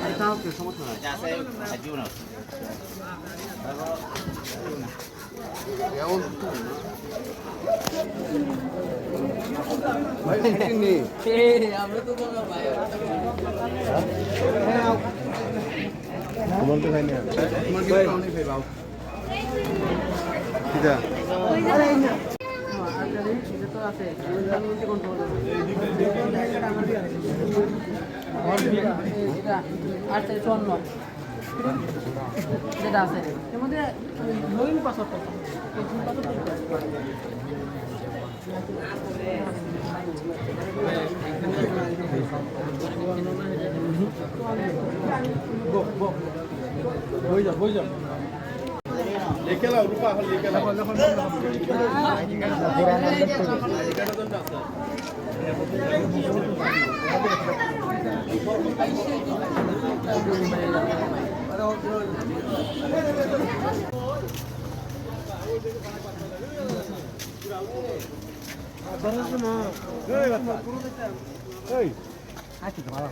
এটাও কি সমস্যা নাই এমন ভাই নেই আমরা তো ভাই তোমার তো খাই না তোমার কি অনেক খাই বাবু কিটা যেটা আছে এর মধ্যে নইন পাসওয়ার্ড বই যা লিখে লাও রূপা হল লিখে লাও এই আচ্ছা ভালো